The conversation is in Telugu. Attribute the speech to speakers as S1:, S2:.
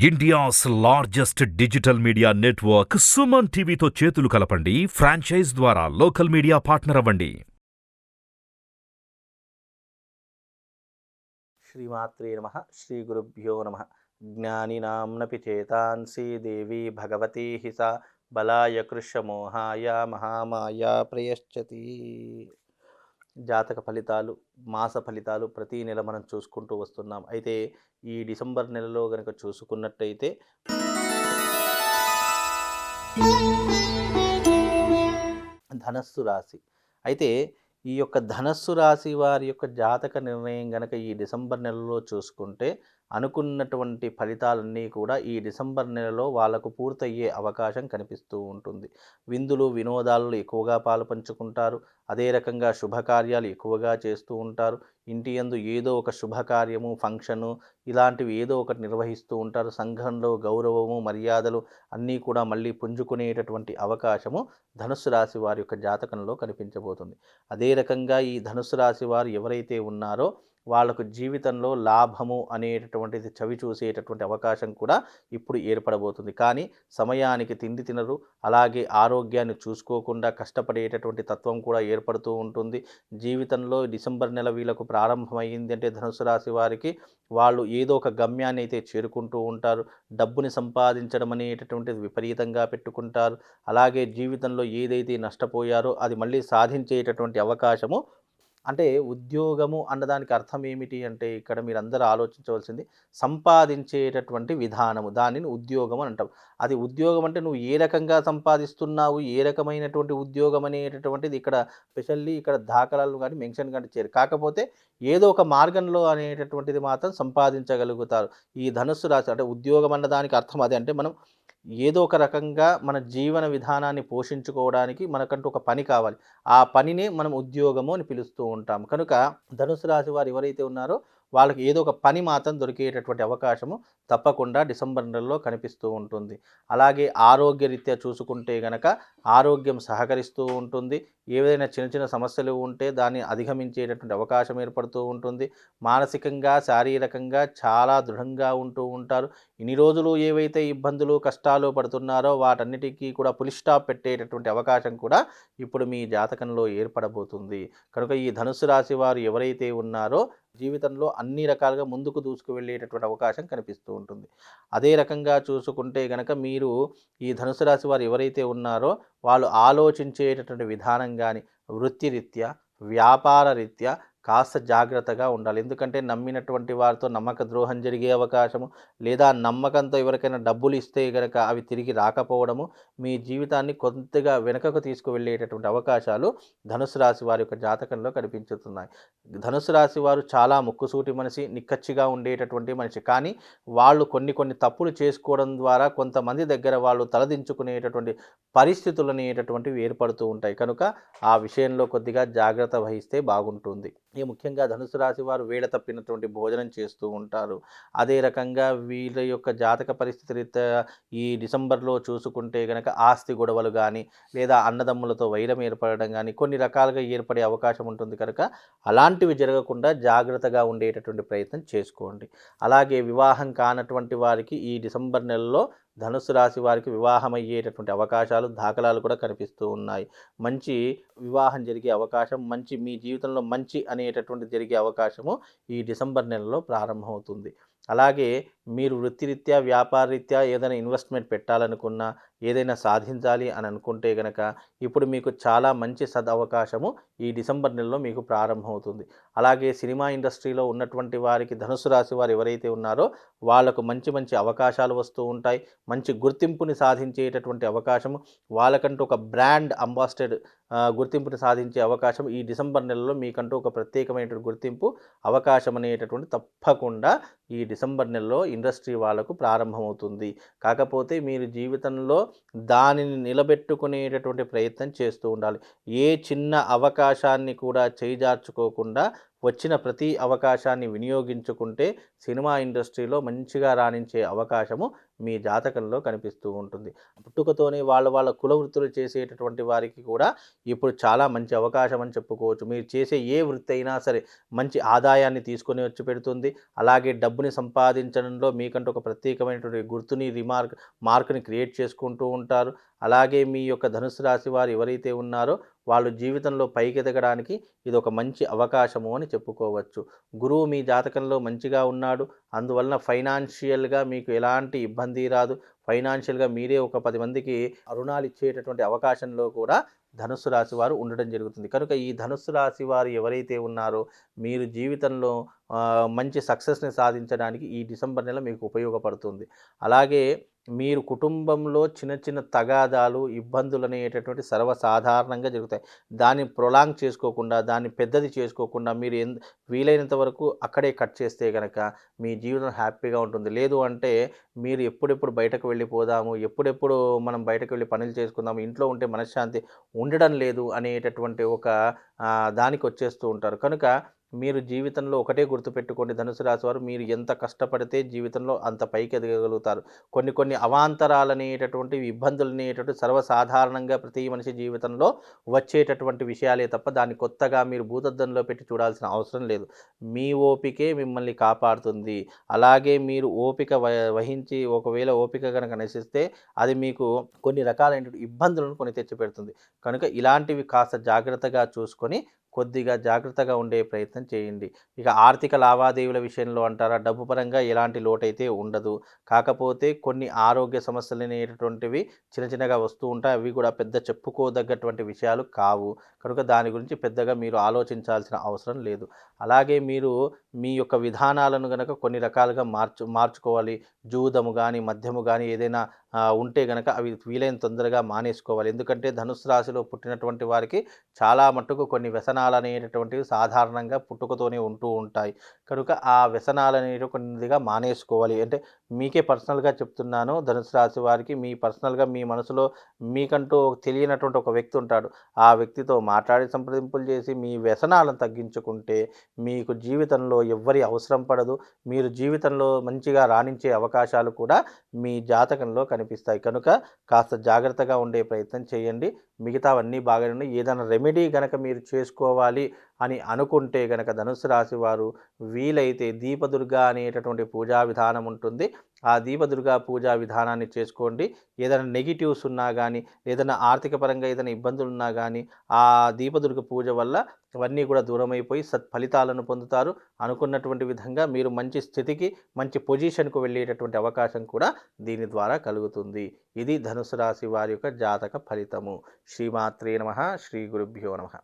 S1: India's largest digital media network Suman టీవీతో చేతులు కలపండి. ఫ్రాంచైజ్ ద్వారా లోకల్ మీడియా పార్ట్నర్ అవ్వండి.
S2: శ్రీమాత్రే నమః. శ్రీ గురుభ్యో నమః. జ్ఞానినాంనపి చేతాంసి దేవి భగవతి సా బలాయ కృష్ణమోహాయ మహామాయ ప్రయశ్చతి. జాతక ఫలితాలు, మాస ఫలితాలు ప్రతి నెల మనం చూసుకుంటూ వస్తున్నాం. అయితే ఈ డిసెంబర్ నెలలో కనుక చూసుకున్నట్టయితే ధనస్సు రాశి. అయితే ఈ యొక్క ధనస్సు రాశి వారి యొక్క జాతక నిర్ణయం గనక ఈ డిసెంబర్ నెలలో చూసుకుంటే అనుకున్నటువంటి ఫలితాలన్నీ కూడా ఈ డిసెంబర్ నెలలో వాళ్ళకు పూర్తయ్యే అవకాశం కనిపిస్తూ ఉంటుంది. విందులు వినోదాలు ఎక్కువగా పాలుపంచుకుంటారు. అదే రకంగా శుభకార్యాలు ఎక్కువగా చేస్తూ ఉంటారు. ఇంటి యందు ఏదో ఒక శుభకార్యము, ఫంక్షను ఇలాంటివి ఏదో ఒకటి నిర్వహిస్తూ ఉంటారు. సంఘంలో గౌరవము, మర్యాదలు అన్నీ కూడా మళ్ళీ పుంజుకునేటటువంటి అవకాశము ధనుస్సు రాశి వారి యొక్క జాతకంలో కనిపించబోతుంది. అదే రకంగా ఈ ధనుస్సు రాశి వారు ఎవరైతే ఉన్నారో వాళ్ళకు జీవితంలో లాభము అనేటటువంటిది చవి చూసేటటువంటి అవకాశం కూడా ఇప్పుడు ఏర్పడబోతుంది. కానీ సమయానికి తిండి తినరు, అలాగే ఆరోగ్యాన్ని చూసుకోకుండా కష్టపడేటటువంటి తత్వం కూడా ఏర్పడుతూ ఉంటుంది. జీవితంలో డిసెంబర్ నెల వీళ్ళకు ప్రారంభమైంది అంటే ధనుసు రాశి వారికి వాళ్ళు ఏదో ఒక గమ్యాన్ని అయితే చేరుకుంటూ ఉంటారు. డబ్బుని సంపాదించడం అనేటటువంటిది విపరీతంగా పెట్టుకుంటారు. అలాగే జీవితంలో ఏదైతే నష్టపోయారో అది మళ్ళీ సాధించేటటువంటి అవకాశము, అంటే ఉద్యోగము అన్నదానికి అర్థం ఏమిటి అంటే ఇక్కడ మీరందరూ ఆలోచించవలసింది సంపాదించేటటువంటి విధానము, దానిని ఉద్యోగం అని అంటాం. అది ఉద్యోగం అంటే నువ్వు ఏ రకంగా సంపాదిస్తున్నావు, ఏ రకమైనటువంటి ఉద్యోగం అనేటటువంటిది ఇక్కడ స్పెషల్లీ ఇక్కడ దాఖలాలు కానీ మెన్షన్ కానీ చేయరు. కాకపోతే ఏదో ఒక మార్గంలో అనేటటువంటిది మాత్రం సంపాదించగలుగుతారు. ఈ ధనుస్సు రాశి అంటే ఉద్యోగం అన్నదానికి అర్థం అదే, అంటే మనం ఏదో ఒక రకంగా మన జీవన విధానాన్ని పోషించుకోవడానికి మనకంటూ ఒక పని కావాలి. ఆ పనినే మనం ఉద్యోగము అని పిలుస్తూ ఉంటాం. కనుక ధనుసు రాశి వారు ఎవరైతే ఉన్నారో వాళ్ళకి ఏదో ఒక పని మాత్రం దొరికేటటువంటి అవకాశము తప్పకుండా డిసెంబర్ నెలలో కనిపిస్తూ ఉంటుంది. అలాగే ఆరోగ్యరీత్యా చూసుకుంటే గనక ఆరోగ్యం సహకరిస్తూ ఉంటుంది. ఏదైనా చిన్న చిన్న సమస్యలు ఉంటే దాన్ని అధిగమించేటటువంటి అవకాశం ఏర్పడుతూ ఉంటుంది. మానసికంగా, శారీరకంగా చాలా దృఢంగా ఉంటూ ఉంటారు. ఇన్ని రోజులు ఏవైతే ఇబ్బందులు, కష్టాలు పడుతున్నారో వాటన్నిటికీ కూడా పులి స్టాప్ పెట్టేటటువంటి అవకాశం కూడా ఇప్పుడు మీ జాతకంలో ఏర్పడబోతుంది. కనుక ఈ ధనుసు రాశి వారు ఎవరైతే ఉన్నారో జీవితంలో అన్ని రకాలుగా ముందుకు దూసుకు వెళ్ళేటటువంటి అవకాశం కనిపిస్తూ ఉంటుంది. అదే రకంగా చూసుకుంటే గనక మీరు ఈ ధనుసు రాశి వారు ఎవరైతే ఉన్నారో వాళ్ళు ఆలోచించేటటువంటి విధానం కానీ వృత్తిరీత్యా, వ్యాపార రీత్యా కాస్త జాగ్రత్తగా ఉండాలి. ఎందుకంటే నమ్మినటువంటి వారితో నమ్మక ద్రోహం జరిగే అవకాశము, లేదా నమ్మకంతో ఎవరికైనా డబ్బులు ఇస్తే కనుక అవి తిరిగి రాకపోవడము మీ జీవితాన్ని కొంతగా వెనుకకు తీసుకువెళ్ళేటటువంటి అవకాశాలు ధనుసు రాశి వారి యొక్క జాతకంలో కనిపించుతున్నాయి. ధనుసు రాశి వారు చాలా ముక్కుసూటి మనిషి, నిక్కచ్చిగా ఉండేటటువంటి మనిషి. కానీ వాళ్ళు కొన్ని తప్పులు చేసుకోవడం ద్వారా కొంతమంది దగ్గర వాళ్ళు తలదించుకునేటటువంటి పరిస్థితులు అనేటటువంటివి ఏర్పడుతూ ఉంటాయి. కనుక ఆ విషయంలో కొద్దిగా జాగ్రత్త వహిస్తే బాగుంటుంది. ముఖ్యంగా ధనుసు రాశి వారు వేళ తప్పినటువంటి భోజనం చేస్తూ ఉంటారు. అదే రకంగా వీళ్ళ యొక్క జాతక పరిస్థితి రీత్యా ఈ డిసెంబర్లో చూసుకుంటే కనుక ఆస్తి గొడవలు కానీ, లేదా అన్నదమ్ములతో వైరం ఏర్పడడం కానీ కొన్ని రకాలుగా ఏర్పడే అవకాశం ఉంటుంది. కనుక అలాంటివి జరగకుండా జాగ్రత్తగా ఉండేటటువంటి ప్రయత్నం చేసుకోండి. అలాగే వివాహం కానటువంటి వారికి ఈ డిసెంబర్ నెలలో ధనుసు రాశి వారికి వివాహం అయ్యేటటువంటి అవకాశాలు, దాఖలాలు కూడా కనిపిస్తూ ఉన్నాయి. మంచి వివాహం జరిగే అవకాశం, మంచి మీ జీవితంలో మంచి అనేటటువంటి జరిగే అవకాశము ఈ డిసెంబర్ నెలలో ప్రారంభమవుతుంది. అలాగే మీరు వృత్తిరీత్యా, వ్యాపార రీత్యా ఏదైనా ఇన్వెస్ట్మెంట్ పెట్టాలనుకున్నా, ఏదైనా సాధించాలి అని అనుకుంటే గనక ఇప్పుడు మీకు చాలా మంచి సదవకాశము ఈ డిసెంబర్ నెలలో మీకు ప్రారంభమవుతుంది. అలాగే సినిమా ఇండస్ట్రీలో ఉన్నటువంటి వారికి ధనుసు రాశి వారు ఎవరైతే ఉన్నారో వాళ్ళకు మంచి మంచి అవకాశాలు వస్తూ ఉంటాయి. మంచి గుర్తింపుని సాధించేటటువంటి అవకాశము, వాళ్ళకంటూ ఒక బ్రాండ్ అంబాసిడర్ గుర్తింపుని సాధించే అవకాశం ఈ డిసెంబర్ నెలలో మీకంటూ ఒక ప్రత్యేకమైనటువంటి గుర్తింపు అవకాశం అనేటటువంటి తప్పకుండా ఈ డిసెంబర్ నెలలో ఇండస్ట్రీ వాళ్ళకు ప్రారంభమవుతుంది. కాకపోతే మీరు జీవితంలో దానిని నిలబెట్టుకునేటటువంటి ప్రయత్నం చేస్తూ ఉండాలి. ఏ చిన్న అవకాశాన్ని కూడా చేజార్చుకోకుండా వచ్చిన ప్రతి అవకాశాన్ని వినియోగించుకుంటే సినిమా ఇండస్ట్రీలో మంచిగా రాణించే అవకాశము మీ జాతకంలో కనిపిస్తూ ఉంటుంది. పుట్టుకతోనే వాళ్ళ కుల వృత్తులు చేసేటటువంటి వారికి కూడా ఇప్పుడు చాలా మంచి అవకాశం అని చెప్పుకోవచ్చు. మీరు చేసే ఏ వృత్తి అయినా సరే మంచి ఆదాయాన్ని తీసుకొని వచ్చి పెడుతుంది. అలాగే డబ్బుని సంపాదించడంలో మీకంటూ ఒక ప్రత్యేకమైనటువంటి గుర్తుని మార్క్‌ని క్రియేట్ చేసుకుంటూ ఉంటారు. అలాగే మీ యొక్క ధనుస్సు రాశి వారు ఎవరైతే ఉన్నారో వాళ్ళు జీవితంలో పైకెదగడానికి ఇదొక మంచి అవకాశము అని చెప్పుకోవచ్చు. గురువు మీ జాతకంలో మంచిగా ఉన్నాడు. అందువలన ఫైనాన్షియల్‌గా మీకు ఎలాంటి ఇబ్బంది రాదు. ఫైనాన్షియల్‌గా మీరే ఒక 10 మందికి రుణాలు ఇచ్చేటటువంటి అవకాశంలో కూడా ధనుస్సు రాశి వారు ఉండడం జరుగుతుంది. కనుక ఈ ధనుస్సు రాశి వారు ఎవరైతే ఉన్నారో మీరు జీవితంలో మంచి సక్సెస్‌ని సాధించడానికి ఈ డిసెంబర్ నెల మీకు ఉపయోగపడుతుంది. అలాగే మీరు కుటుంబంలో చిన్న చిన్న తగాదాలు, ఇబ్బందులనేటటువంటి సర్వసాధారణంగా జరుగుతాయి. దాన్ని ప్రొలాంగ్ చేసుకోకుండా, దాన్ని పెద్దది చేసుకోకుండా మీరు వీలైనంత వరకు అక్కడే కట్ చేస్తే గనక మీ జీవితం హ్యాపీగా ఉంటుంది. లేదు అంటే మీరు ఎప్పుడెప్పుడు బయటకు వెళ్ళిపోదాము, ఎప్పుడెప్పుడు మనం బయటకు వెళ్ళి పనులు చేసుకుందాము, ఇంట్లో ఉంటే మనశ్శాంతి ఉండడం లేదు అనేటటువంటి ఒక దానికొచ్చేస్తూ ఉంటారు. కనుక మీరు జీవితంలో ఒకటే గుర్తుపెట్టుకోండి ధనుసు రాశి వారు, మీరు ఎంత కష్టపడితే జీవితంలో అంత పైకి ఎదగగలుగుతారు. కొన్ని అవాంతరాలనేటటువంటివి, ఇబ్బందులనేటటువంటివి సర్వసాధారణంగా ప్రతి మనిషి జీవితంలో వచ్చేటటువంటి విషయాలే తప్ప దాన్ని కొత్తగా మీరు భూతద్దంలో పెట్టి చూడాల్సిన అవసరం లేదు. మీ ఓపికే మిమ్మల్ని కాపాడుతుంది. అలాగే మీరు ఓపిక వహించి ఒకవేళ ఓపిక గనక నశిస్తే అది మీకు కొన్ని రకాలైనటువంటి ఇబ్బందులను కొని తెచ్చిపెడుతుంది. కనుక ఇలాంటివి కాస్త జాగ్రత్తగా చూసుకొని కొద్దిగా జాగ్రత్తగా ఉండే ప్రయత్నం చేయండి. ఇక ఆర్థిక లావాదేవీల విషయంలో అంటారా, డబ్బు పరంగా ఎలాంటి లోటైతే ఉండదు. కాకపోతే కొన్ని ఆరోగ్య సమస్యలనేటటువంటివి చిన్నగా వస్తూ ఉంటాయి. అవి కూడా పెద్ద చెప్పుకోదగ్గటువంటి విషయాలు కావు. కనుక దాని గురించి పెద్దగా మీరు ఆలోచించాల్సిన అవసరం లేదు. అలాగే మీరు మీ యొక్క విధానాలను గనక కొన్ని రకాలుగా మార్చుకోవాలి. జూదము గానీ, మద్యము గానీ ఏదైనా ఉంటే గనక అవి వీలైనంత తొందరగా మానేసుకోవాలి. ఎందుకంటే ధనుస్సు రాశిలో పుట్టినటువంటి వారికి చాలా మట్టుకు కొన్ని వ్యసనాలనేటటువంటివి సాధారణంగా పుట్టుకతోనే ఉంటూ ఉంటాయి. కనుక ఆ వ్యసనాలనేవి కొద్దిగా మానేసుకోవాలి. అంటే మీకే పర్సనల్‌గా చెప్తున్నాను. ధనుస్సు రాశి వారికి మీ పర్సనల్‌గా మీ మనసులో మీకంటూ తెలియనటువంటి ఒక వ్యక్తి ఉంటాడు. ఆ వ్యక్తితో మాట్లాడి సంప్రదింపులు చేసి మీ వ్యసనాలను తగ్గించుకుంటే మీకు జీవితంలో ఎవ్వరి అవసరం పడదు. మీరు జీవితంలో మంచిగా రాణించే అవకాశాలు కూడా మీ జాతకంలో కనిపిస్తాయి. కనుక కాస్త జాగ్రత్తగా ఉండే ప్రయత్నం చేయండి. మిగతావన్నీ బాగానే ఉన్నాయి. ఏదైనా రెమెడీ గనక మీరు చేసుకోవాలి అని అనుకుంటే గనక ధనుస్సు రాశి వారు వీలైతే దీపదుర్గ అనేటటువంటి పూజా విధానం ఉంటుంది. ఆ దీపదుర్గ పూజా విధానాన్ని చేసుకోండి. ఏదైనా నెగెటివ్స్ ఉన్నా గానీ, ఏదైనా ఆర్థిక పరంగా ఏదైనా ఇబ్బందులున్నా గానీ, ఆ దీపదుర్గ పూజ వల్ల అవన్నీ కూడా దూరమైపోయి సత్ఫలితాలను పొందుతారు. అనుకున్నటువంటి విధంగా మీరు మంచి స్థితికి, మంచి పొజిషన్‌కు వెళ్ళేటటువంటి అవకాశం కూడా దీని ద్వారా కలుగుతుంది. ఇది ధనుసు రాశి వారి యొక్క జాతక ఫలితము. శ్రీమాత్రే నమః. శ్రీ గురుభ్యో నమః.